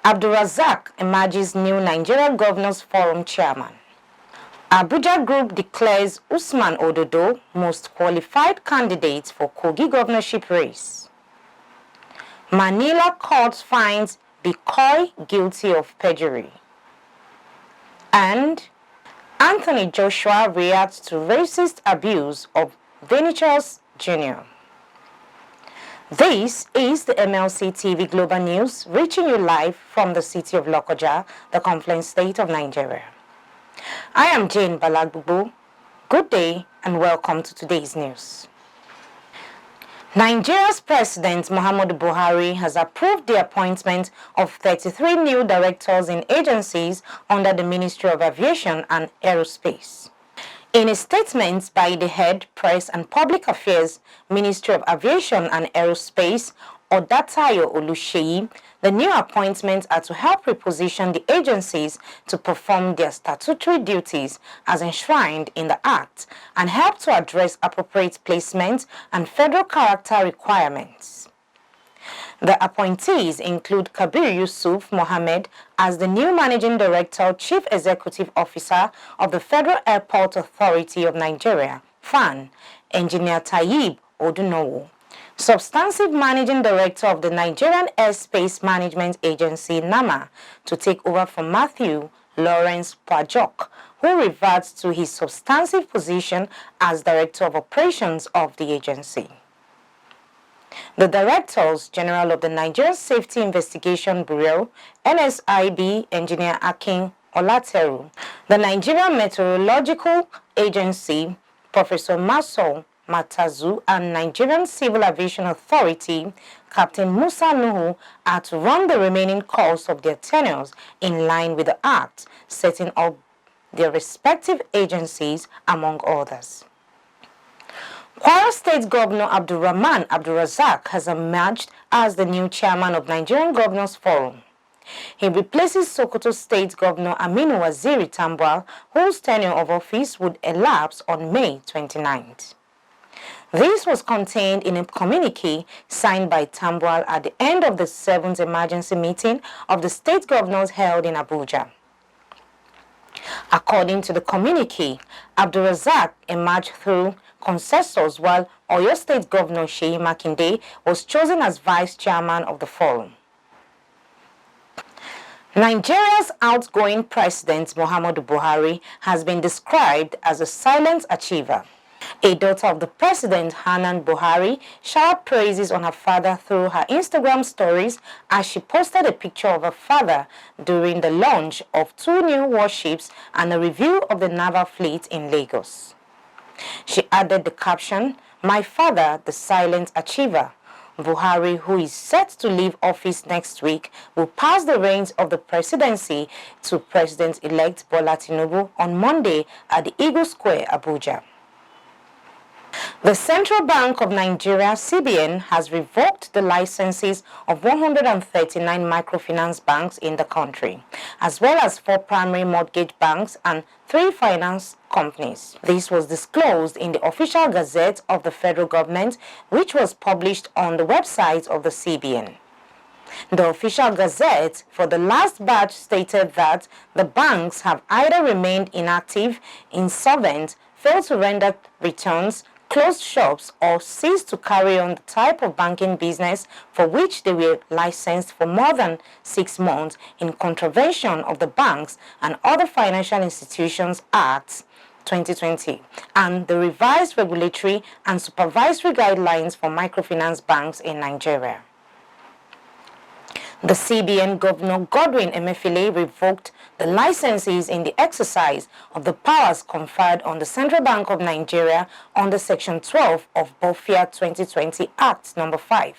Abdulrazaq emerges new Nigeria Governors Forum chairman. Abuja Group declares Usman Ododo most qualified candidate for Kogi governorship race. Manila court finds Bikoy guilty of perjury. And Anthony Joshua reacts to racist abuse of Vinicius Jr. This is the MLC TV Global News, reaching you live from the city of Lokoja, the Confluence State of Nigeria. I am Jane Balagbubu. Good day and welcome to today's news. Nigeria's President Muhammadu Buhari has approved the appointment of 33 new directors in agencies under the Ministry of Aviation and Aerospace. In a statement by the Head, Press and Public Affairs, Ministry of Aviation and Aerospace, Odatayo Oluseyi, the new appointments are to help reposition the agencies to perform their statutory duties as enshrined in the Act and help to address appropriate placement and federal character requirements. The appointees include Kabir Yusuf Mohammed as the new Managing Director, Chief Executive Officer of the Federal Airport Authority of Nigeria, FAN, Engineer Tayyib Odunowo, Substantive Managing Director of the Nigerian Airspace Management Agency, NAMA, to take over from Matthew Lawrence Pajok, who reverts to his substantive position as Director of Operations of the agency. The Directors General of the Nigerian Safety Investigation Bureau, NSIB, Engineer Akin Olateru, the Nigerian Meteorological Agency, Professor Masol Matazu, and Nigerian Civil Aviation Authority, Captain Musa Nuhu, are to run the remaining course of their tenures in line with the Act, setting up their respective agencies, among others. Kwara State Governor Abdulrazaq has emerged as the new chairman of Nigerian Governors Forum. He replaces Sokoto State Governor Aminu Waziri Tambuwal, whose tenure of office would elapse on May 29th. This was contained in a communique signed by Tambuwal at the end of the 7th emergency meeting of the state governors held in Abuja. According to the communique, Abdulrazaq emerged through consensus, while Oyo State Governor Seyi Makinde was chosen as vice chairman of the forum. Nigeria's outgoing President Muhammadu Buhari has been described as a silent achiever. A daughter of the president, HANAN Buhari, showered praises on her father through her Instagram stories as she posted a picture of her father during the launch of 2 new warships and a review of the naval fleet in Lagos. She added the caption, "My father, the silent achiever." Buhari, who is set to leave office next week, will pass the reins of the presidency to President-elect Bola Tinubu on Monday at the Eagle Square, Abuja. The Central Bank of Nigeria, CBN, has revoked the licenses of 139 microfinance banks in the country, as well as 4 primary mortgage banks and 3 finance companies. This was disclosed in the official gazette of the federal government, which was published on the website of the CBN. The official gazette for the last batch stated that the banks have either remained inactive, insolvent, failed to render returns, closed shops, or ceased to carry on the type of banking business for which they were licensed for more than 6 months in contravention of the Banks and Other Financial Institutions Act 2020 and the revised regulatory and supervisory guidelines for microfinance banks in Nigeria. The CBN Governor Godwin Emefiele revoked the licenses in the exercise of the powers conferred on the Central Bank of Nigeria under Section 12 of BOFIA 2020 Act No. 5.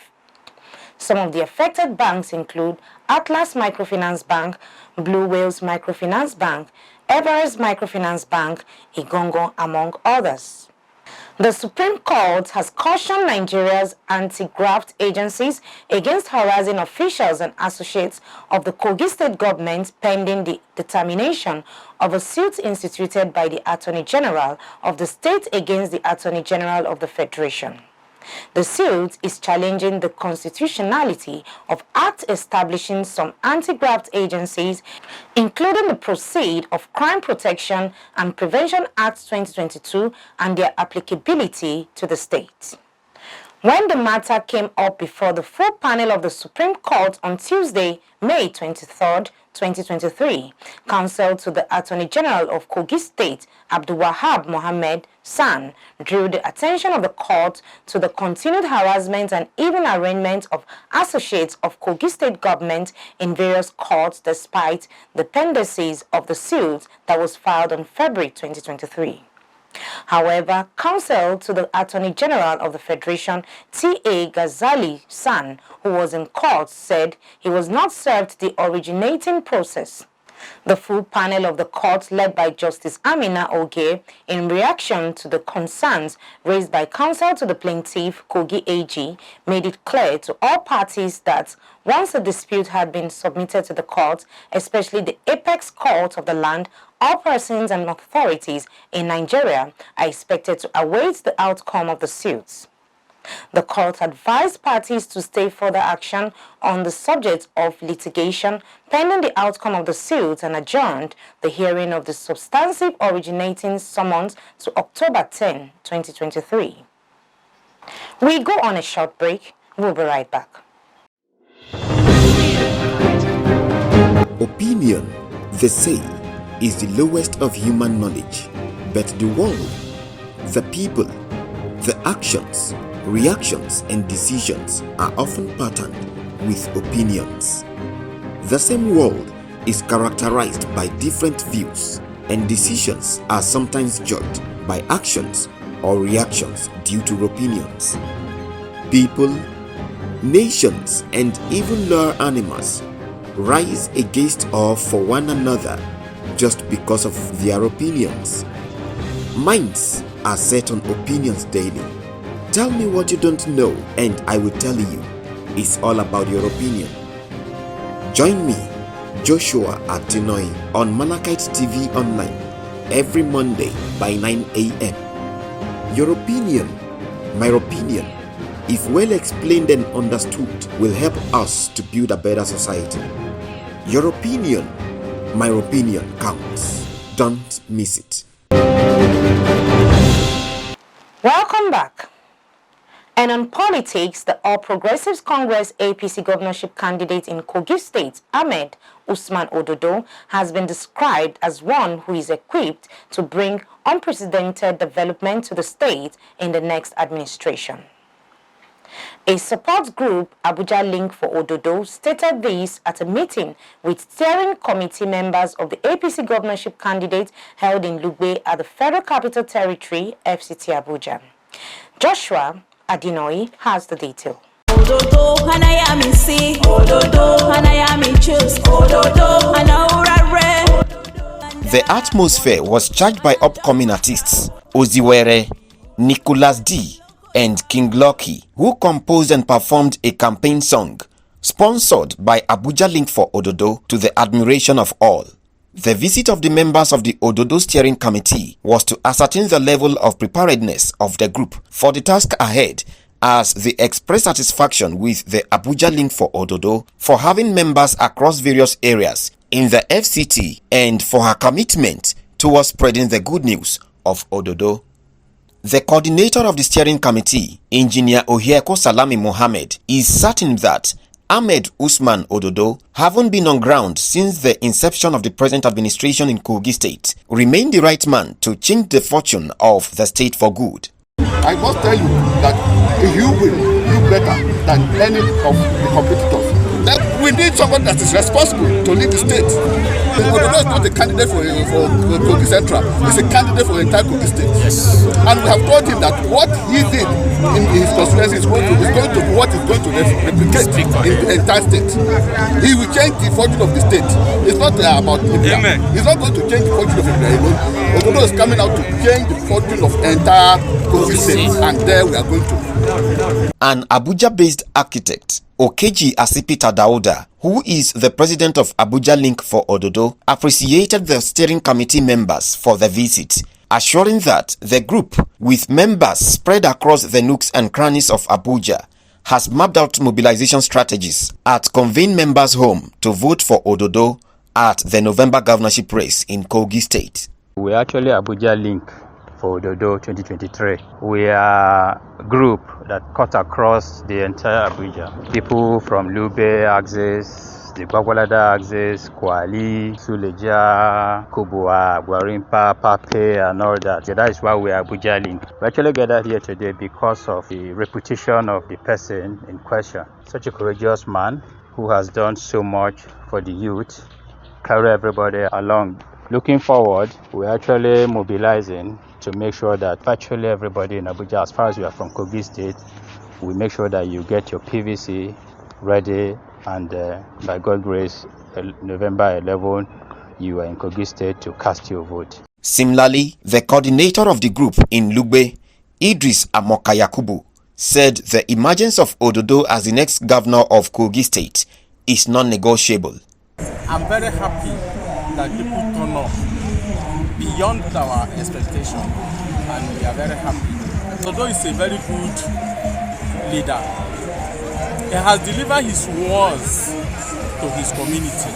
Some of the affected banks include Atlas Microfinance Bank, Blue Whales Microfinance Bank, Everest Microfinance Bank, Igongo, among others. The Supreme Court has cautioned Nigeria's anti-graft agencies against harassing officials and associates of the Kogi state government pending the determination of a suit instituted by the Attorney General of the state against the Attorney General of the Federation. The suit is challenging the constitutionality of acts establishing some anti-graft agencies, including the Proceed of Crime Protection and Prevention Act 2022 and their applicability to the state. When the matter came up before the full panel of the Supreme Court on Tuesday, May 23, 2023, counsel to the Attorney General of Kogi State, Abdulrazaq Mohammed San, drew the attention of the court to the continued harassment and even arraignment of associates of Kogi State government in various courts despite the pendencies of the suit that was filed on February 2023. However, counsel to the Attorney General of the Federation, T.A. Ghazali San, who was in court, said he was not served the originating process. The full panel of the court, led by Justice Amina Oge, in reaction to the concerns raised by counsel to the plaintiff, Kogi AG, made it clear to all parties that once a dispute had been submitted to the court, especially the apex court of the land, all persons and authorities in Nigeria are expected to await the outcome of the suits. The court advised parties to stay further action on the subject of litigation pending the outcome of the suit and adjourned the hearing of the substantive originating summons to October 10, 2023. We go on a short break. We'll be right back. Opinion, they say, is the lowest of human knowledge, but the world, the people, the actions, reactions and decisions are often patterned with opinions. The same world is characterized by different views, and decisions are sometimes judged by actions or reactions due to opinions. People, nations and even lower animals rise against or for one another just because of their opinions. Minds are set on opinions daily. Tell me what you don't know and I will tell you. It's all about your opinion. Join me, Joshua Atinoy, on Malachite TV Online every Monday by 9 a.m. Your opinion, my opinion, if well explained and understood, will help us to build a better society. Your opinion, my opinion counts. Don't miss it. Welcome back. And on politics, the All Progressives Congress APC governorship candidate in Kogi State, Usman Ododo, has been described as one who is equipped to bring unprecedented development to the state in the next administration. A support group, Abuja Link for Ododo, stated this at a meeting with steering committee members of the APC governorship candidate held in Lugbe at the Federal Capital Territory, FCT Abuja. Joshua Adinoi has the detail. Ododo, Hanayami see, Ododo, Hanayami choose, Ododo, Hanaurare. The atmosphere was charged by upcoming artists Oziwere, Nicholas D, and King Lucky, who composed and performed a campaign song sponsored by Abuja Link for Ododo to the admiration of all. The visit of the members of the Ododo steering committee was to ascertain the level of preparedness of the group for the task ahead, as they expressed satisfaction with the Abuja Link for Ododo for having members across various areas in the FCT and for her commitment towards spreading the good news of Ododo. The coordinator of the steering committee, Engineer Ohieko Salami Mohammed, is certain that Usman Ododo, having been on ground since the inception of the present administration in Kogi State, remained the right man to change the fortune of the state for good. I must tell you that you will do better than any of the competitors. We need someone that is responsible to lead the state. Ododo is not a candidate for Kogi Central. He's a candidate for the entire Kogi State. Yes. And we have told him that what he did in his constituency is going to be what is going to replicate in the entire state. He will change the fortune of the state. It's not about India. He's not going to change the fortune of India alone. Ododo is coming out to change the fortune of the entire Kogi State, and there we are going to. An Abuja-based architect, Okeji Asipita Dauda, who is the president of Abuja Link for Ododo, appreciated the steering committee members for the visit assuring that the group, with members spread across the nooks and crannies of Abuja, has mapped out mobilization strategies at convened members' home to vote for Ododo at the November governorship race in Kogi State. We are actually Abuja link for Ododo 2023. We are a group that cut across the entire Abuja. People from Lube axis, the Gwagwalada axis, Kwali, Suleja, Kubwa, Gwarimpa, Pape, and all that. So that is why we are Abuja link. We actually gathered here today because of the reputation of the person in question. Such a courageous man who has done so much for the youth, carry everybody along. Looking forward, we're actually mobilizing to make sure that virtually everybody in Abuja, as far as you are from Kogi State, we make sure that you get your PVC ready, and by God's grace, November 11, you are in Kogi State to cast your vote. Similarly, the coordinator of the group in Lugbe, Idris Amoka Yakubu, said the emergence of Ododo as the next governor of Kogi State is non-negotiable. I'm very happy that people turn up beyond our expectation, and we are very happy. Ododo is a very good leader. He has delivered his words to his community,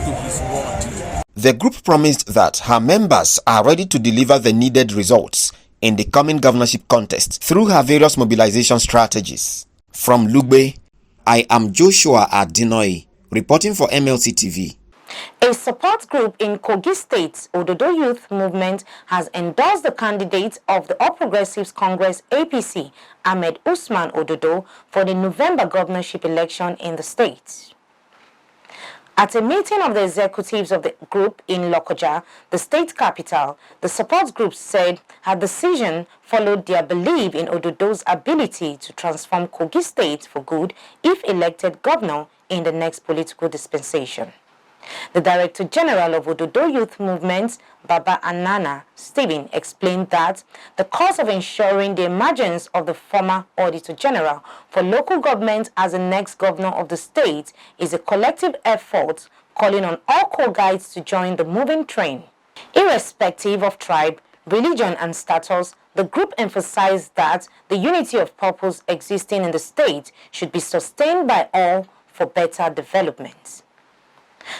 to his ward. The group promised that her members are ready to deliver the needed results in the coming governorship contest through her various mobilization strategies. From Lugbe, I am Joshua Adinoy, reporting for MLC TV. A support group in Kogi State, Ododo Youth Movement, has endorsed the candidate of the All Progressives Congress APC, Ahmed Usman Ododo, for the November governorship election in the state. At a meeting of the executives of the group in Lokoja, the state capital, the support group said her decision followed their belief in Ododo's ability to transform Kogi State for good if elected governor in the next political dispensation. The Director General of Ododo Youth Movement, Baba Anana Stephen, explained that the cause of ensuring the emergence of the former Auditor General for local government as the next governor of the state is a collective effort calling on all Kogites to join the moving train. Irrespective of tribe, religion and status, the group emphasized that the unity of purpose existing in the state should be sustained by all for better development.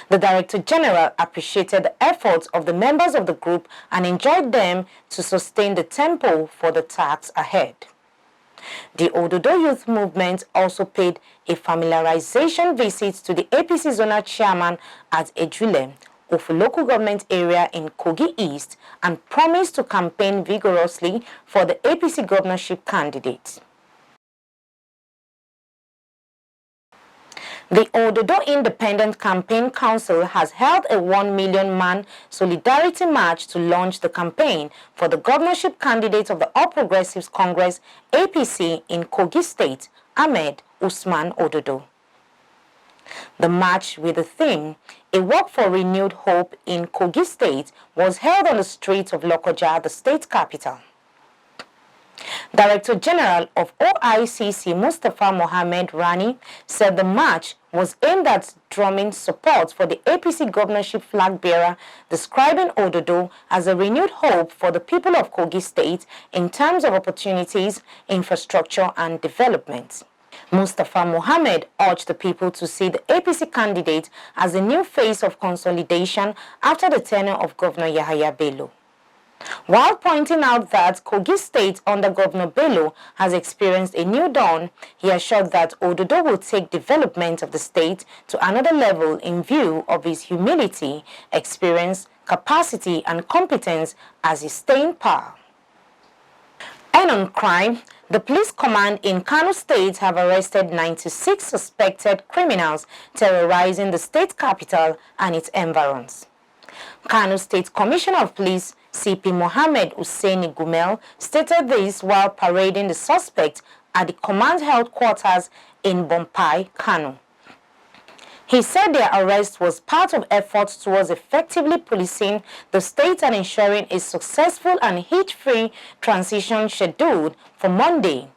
The Director General appreciated the efforts of the members of the group and enjoined them to sustain the tempo for the tasks ahead. The Ododo Youth Movement also paid a familiarization visit to the APC Zonal Chairman at Ejule of a local government area in Kogi East and promised to campaign vigorously for the APC governorship candidate. The Ododo Independent Campaign Council has held a 1 million man solidarity march to launch the campaign for the governorship candidate of the All Progressives Congress APC in Kogi State, Ahmed Usman Ododo. The march with the theme, A Walk for Renewed Hope in Kogi State, was held on the streets of Lokoja, the state capital. Director General of OICC Mustafa Mohammed Rani said the march was aimed at drumming support for the APC governorship flag bearer, describing Ododo as a renewed hope for the people of Kogi State in terms of opportunities, infrastructure and development. Mustafa Mohammed urged the people to see the APC candidate as a new face of consolidation after the tenure of Governor Yahaya Bello. While pointing out that Kogi State under Governor Bello has experienced a new dawn, he assured that Ododo will take development of the state to another level in view of his humility, experience, capacity and competence as his staying power. And on crime, the police command in Kano State have arrested 96 suspected criminals terrorizing the state capital and its environs. Kano State Commissioner of Police CP Mohammed Husseini Gumel stated this while parading the suspect at the command headquarters in Bompai, Kano. He said their arrest was part of efforts towards effectively policing the state and ensuring a successful and hitch-free transition scheduled for Monday.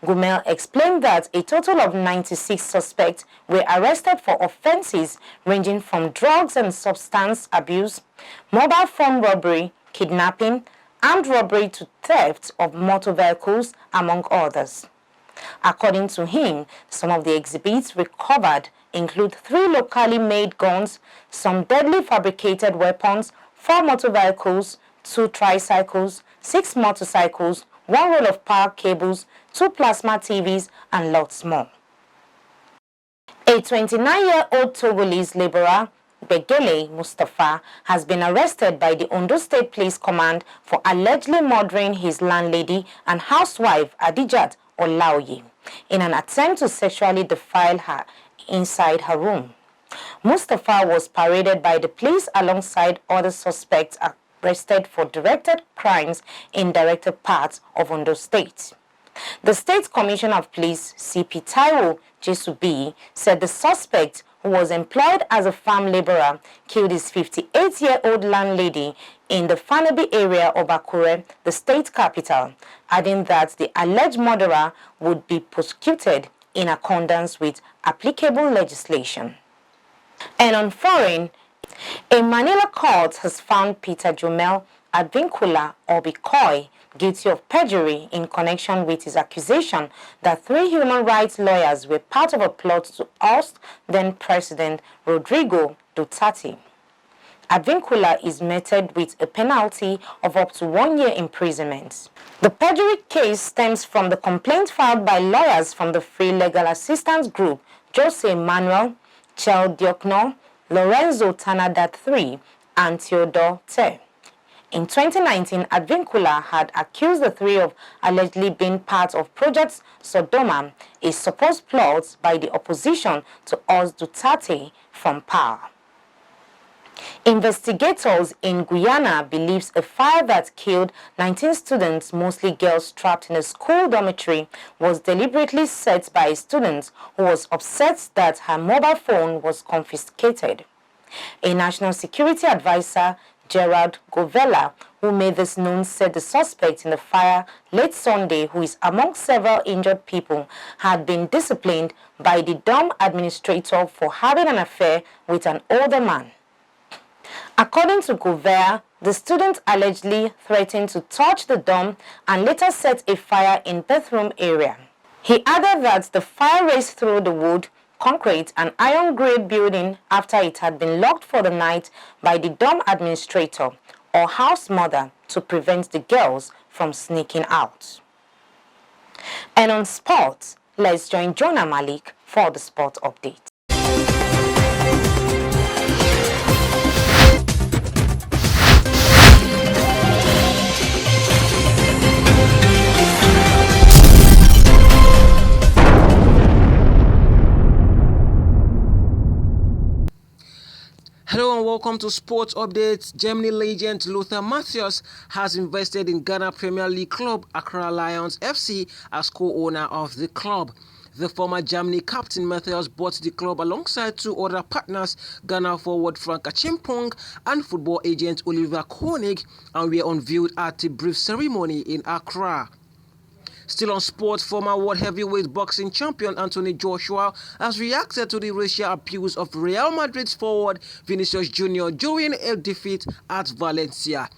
Gumel explained that a total of 96 suspects were arrested for offenses ranging from drugs and substance abuse, mobile phone robbery, kidnapping, armed robbery to theft of motor vehicles, among others. According to him, some of the exhibits recovered include 3 locally made guns, some deadly fabricated weapons, 4 motor vehicles, 2 tricycles, 6 motorcycles, 1 roll of power cables, 2 plasma TVs, and lots more. A 29-year-old Togolese laborer, Begele Mustafa, has been arrested by the Ondo State Police Command for allegedly murdering his landlady and housewife Adijat Olaoye in an attempt to sexually defile her inside her room. Mustafa was paraded by the police alongside other suspects arrested for directed crimes in directed parts of Ondo State. The State Commissioner of Police, CP Taiwo Jesubi, said the suspect, who was employed as a farm laborer, killed his 58-year-old landlady in the Fanabi area of Akure, the state capital, adding that the alleged murderer would be prosecuted in accordance with applicable legislation. And on foreign, a Manila court has found Peter Jomel Advincula or Bikoy guilty of perjury in connection with his accusation that 3 human rights lawyers were part of a plot to oust then-President Rodrigo Duterte. Advincula is meted with a penalty of up to 1 year imprisonment. The perjury case stems from the complaint filed by lawyers from the Free Legal Assistance Group, Jose Manuel, Chel Diokno, Lorenzo Tanadat III, and Theodore Te. In 2019, Advincula had accused the 3 of allegedly being part of Project Sodoma, a supposed plot by the opposition to oust Duterte from power. Investigators in Guyana believe a fire that killed 19 students, mostly girls, trapped in a school dormitory was deliberately set by a student who was upset that her mobile phone was confiscated. A national security advisor, Gerald Govella, who made this known, said the suspect in the fire late Sunday, who is among several injured people, had been disciplined by the dorm administrator for having an affair with an older man. According to Govella, the student allegedly threatened to touch the dorm and later set a fire in bathroom area. He added that the fire raced through the wood, concrete and iron grade building after it had been locked for the night by the dorm administrator or house mother to prevent the girls from sneaking out. And on sports, let's join Jonah Malik for the sport update. Hello and welcome to Sports Updates. Germany legend Lothar Matthäus has invested in Ghana Premier League club Accra Lions FC as co-owner of the club. The former Germany captain Matthäus bought the club alongside 2 other partners, Ghana forward Frank Achimpong and football agent Oliver Koenig, and were unveiled at a brief ceremony in Accra. Still on sports, former world heavyweight boxing champion Anthony Joshua has reacted to the racial abuse of Real Madrid's forward Vinicius Jr. during a defeat at Valencia.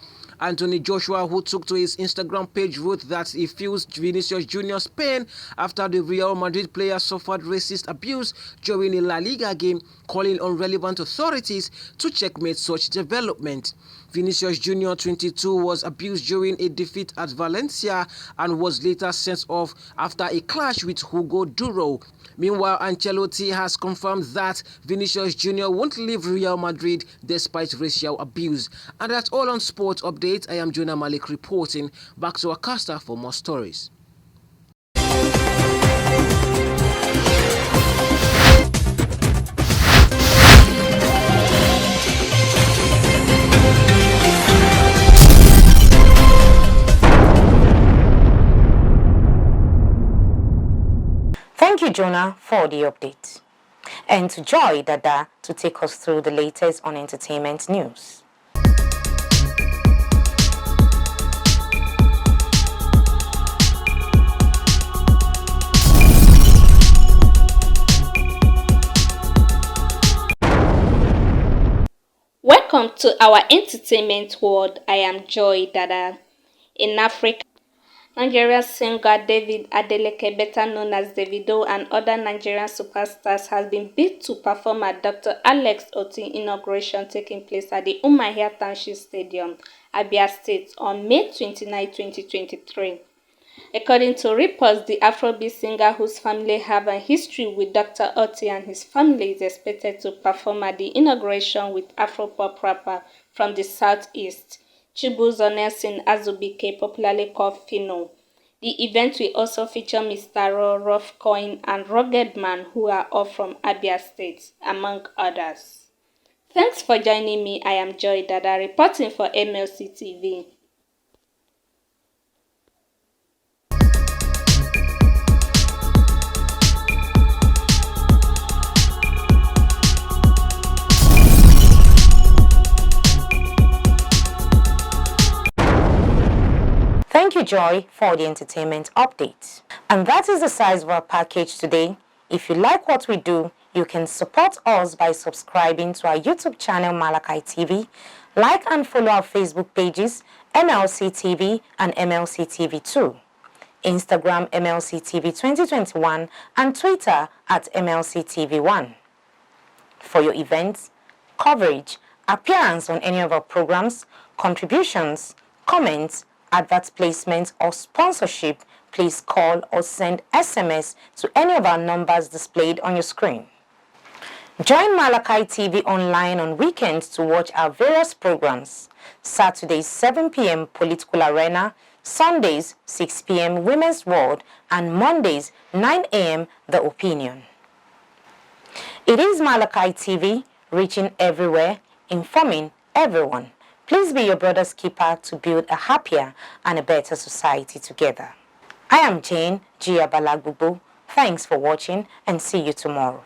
Anthony Joshua, who took to his Instagram page, wrote that he feels Vinicius Jr.'s pain after the Real Madrid player suffered racist abuse during a La Liga game, calling on relevant authorities to checkmate such development. Vinicius Jr., 22, was abused during a defeat at Valencia and was later sent off after a clash with Hugo Duro. Meanwhile, Ancelotti has confirmed that Vinicius Jr. won't leave Real Madrid despite racial abuse. And that's all on Sports Update. I am Jonah Malik reporting. Back to Acosta for more stories. Thank you, Jonah, for the update. And to Joy Dada to take us through the latest on entertainment news. Welcome to our entertainment world. I am Joy Dada. In Africa, Nigerian singer David Adeleke, better known as Davido, and other Nigerian superstars has been bid to perform at Dr. Alex Oti inauguration taking place at the Umuahia Township Stadium, Abia State, on May 29, 2023. According to reports, the Afrobeat singer, whose family have a history with Dr. Oti and his family, is expected to perform at the inauguration with Afropop rapper from the southeast, Chibuzo Nelson Azubike, popularly called Fino. The event will also feature Mr. Raw, Rough Coin, and Rugged Man, who are all from Abia State, among others. Thanks for joining me. I am Joy Dada, reporting for MLC TV. Thank you, Joy, for the entertainment update. And that is the size of our package today. If you like what we do, you can support us by subscribing to our YouTube channel, MLC TV, like and follow our Facebook pages, MLC TV and MLC TV 2, Instagram MLC TV 2021, and Twitter at MLC TV 1. For your events, coverage, appearance on any of our programs, contributions, comments, advert placement, or sponsorship, please call or send SMS to any of our numbers displayed on your screen. Join MLC TV online on weekends to watch our various programs. Saturdays 7 p.m. Political Arena, Sundays 6 p.m. Women's World, and Mondays 9 a.m. The Opinion. It is MLC TV, reaching everywhere, informing everyone. Please be your brother's keeper to build a happier and a better society together. I am Jane Gia Balagbubu. Thanks for watching and see you tomorrow.